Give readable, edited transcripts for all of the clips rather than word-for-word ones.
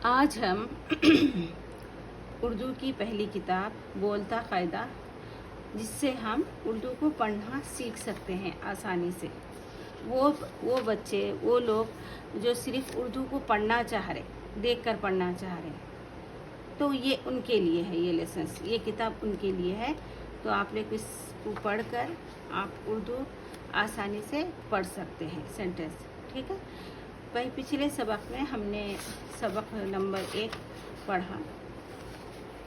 آج ہم اردو کی پہلی کتاب بولتا قاعدہ، جس سے ہم اردو کو پڑھنا سیکھ سکتے ہیں آسانی سے. وہ بچے، وہ لوگ جو صرف اردو کو پڑھنا چاہ رہے، دیکھ کر پڑھنا چاہ رہے ہیں، تو یہ ان کے لیے ہے. یہ لیسنس، یہ کتاب ان کے لیے ہے. تو آپ لوگ اس کو پڑھ کر آپ اردو آسانی سے پڑھ سکتے ہیں سینٹینس. ٹھیک ہے. پچھلے سبق میں ہم نے سبق نمبر 1 پڑھا،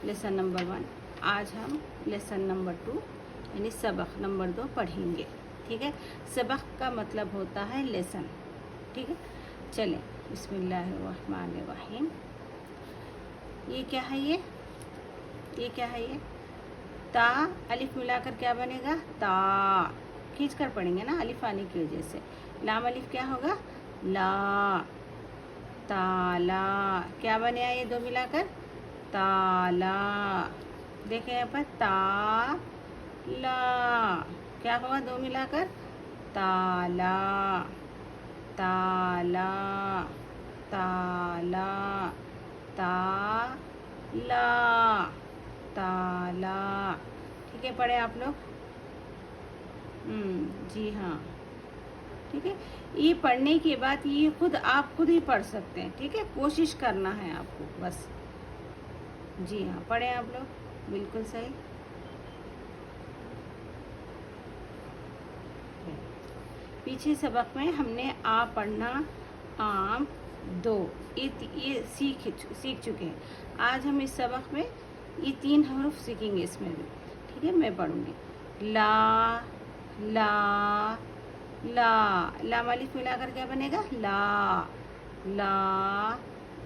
لیسن نمبر 1. آج ہم لیسن نمبر 2 یعنی سبق نمبر 2 پڑھیں گے. ٹھیک ہے. سبق کا مطلب ہوتا ہے لیسن. ٹھیک ہے. چلیں، بسم اللہ الرحمن الرحیم. یہ کیا ہے؟ یہ کیا ہے؟ یہ تا الف ملا کر کیا بنے گا؟ تا. کھینچ کر پڑھیں گے نا الف آنے کی وجہ سے. لام الف کیا ہوگا؟ لا. تالا. کیا بنے یہ دو ملا کر؟ تالا. دیکھیں یہاں پر تا لا. کیا ہوگا دو ملا کر؟ تالا. تالا. تالا. تالا. تالا. ٹھیک ہے. پڑھیں آپ لوگ. جی ہاں. ٹھیک ہے. یہ پڑھنے کے بعد یہ آپ خود ہی پڑھ سکتے ہیں. ٹھیک ہے. کوشش کرنا ہے آپ کو بس. جی ہاں، پڑھیں آپ لوگ. بالکل صحیح. پیچھے سبق میں ہم نے آ پڑھنا، آم، دو، یہ سیکھ چکے ہیں. آج ہم اس سبق میں یہ 3 حروف سیکھیں گے اس میں بھی. ٹھیک ہے. میں پڑھوں گی. لا. لا. لا. لام الف ملا کر کیا بنے گا؟ لا. لا.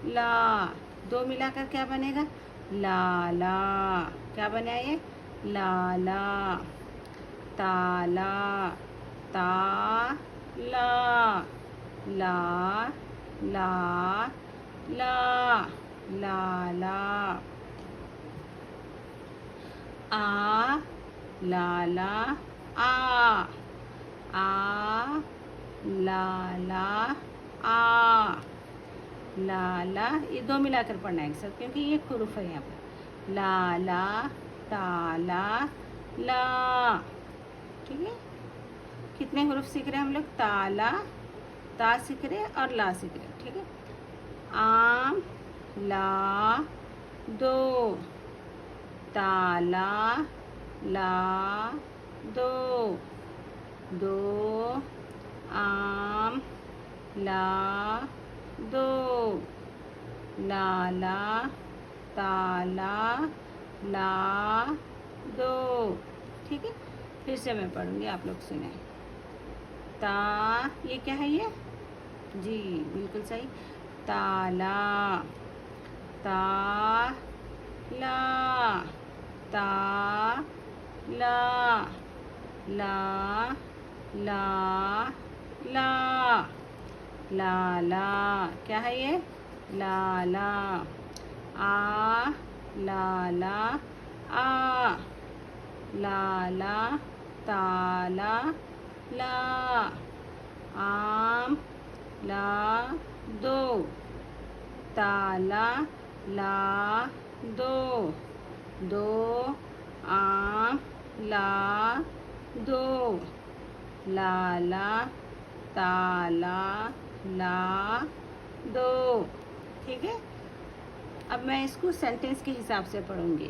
لا. دو ملا کر کیا بنے گا؟ لالا. کیا بنا یہ؟ لالا. تالا. تا لا. لا. لا. لا. لالا. آ. لالا. آ. آ. لالا. آ. لالا. یہ دو ملا کر پڑھنا ہے ایک ساتھ، کیونکہ یہ حروف ہے یہاں پر. لالا. تالا. لا. ٹھیک ہے. کتنے حروف سیکھ رہے ہیں ہم لوگ؟ تالا، تا سیکھ رہے اور لا سیکھ رہے. ٹھیک ہے. آم، لا، دو. تالا. لا. دو. دو. آم، لا. دو. لالا. تالا. لا. دو. ٹھیک ہے. پھر سے میں پڑھوں گی، آپ لوگ سنیں. تا. یہ کیا ہے؟ یہ جی بالکل صحیح. تالا. تا لا. تا لا. لا. لا. لا. لالا. کیا ہے یہ؟ لالا. آ. لالا. آ. لالا. تالا. لا. آم، لا. دو. تالا. لا. دو. دو. آم، لا. دو. لالا. تالا. لا. دو. ٹھیک ہے. اب میں اس کو سینٹینس کے حساب سے پڑھوں گی.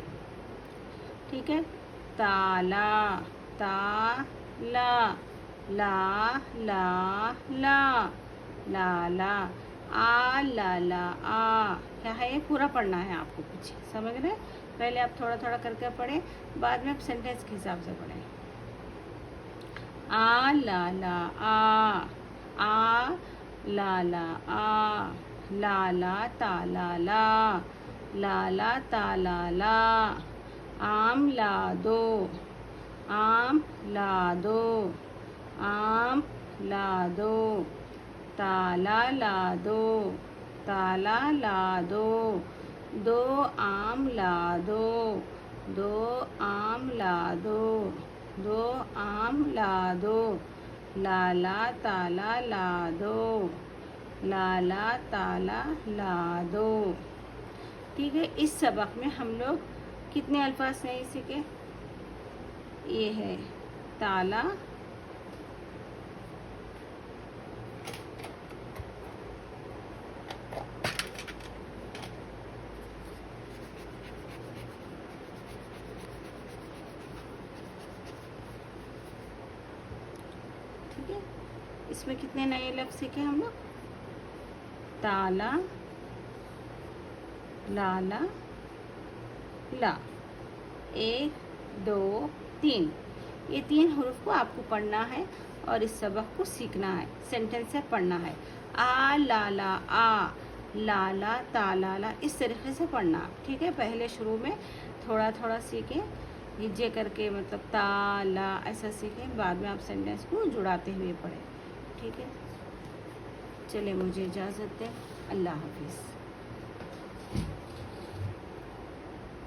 ٹھیک ہے. تالا. تا لا. لا. لا. لا. لالا. آ. لالا. آ. کیا ہے یہ؟ پورا پڑھنا ہے آپ کو. پیچھے سمجھ رہے؟ پہلے آپ تھوڑا تھوڑا کر کے پڑھیں، بعد میں آپ سینٹینس کے حساب سے پڑھیں. آ. لالا. آ. آ. لالا. آ. لالا. تالا. لا. لالا. تالا. لا. آم، لا. دو. آم، لا. دو. آم، لا. دو. تالا. لا. دو. تالا. لا. دو. دو. آم، لا. دو. دو. آم، لا. دو. دو. آم، لا. دو. لالا. تالا. لا. دو. لالا. تالا. لا. دو. ٹھیک ہے. اس سبق میں ہم لوگ کتنے الفاظ نہیں سیکھے؟ یہ ہے تالا، ٹھیک ہے. اس میں کتنے نئے لفظ سیکھے ہم لوگ؟ تالا، لالا، لا. 1 2 3. یہ 3 حروف کو آپ کو پڑھنا ہے اور اس سبق کو سیکھنا ہے. سینٹینس سے پڑھنا ہے. آ لالا آ، لالا تالالا، اس طریقے سے پڑھنا. ٹھیک ہے. پہلے شروع میں تھوڑا تھوڑا سیکھیں، ہجے کر کے مطلب تا لا ایسا سیکھیں. بعد میں آپ سینٹینس کو جڑاتے ہوئے پڑھیں. ٹھیک ہے. چلے مجھے اجازت دیں. اللہ حافظ.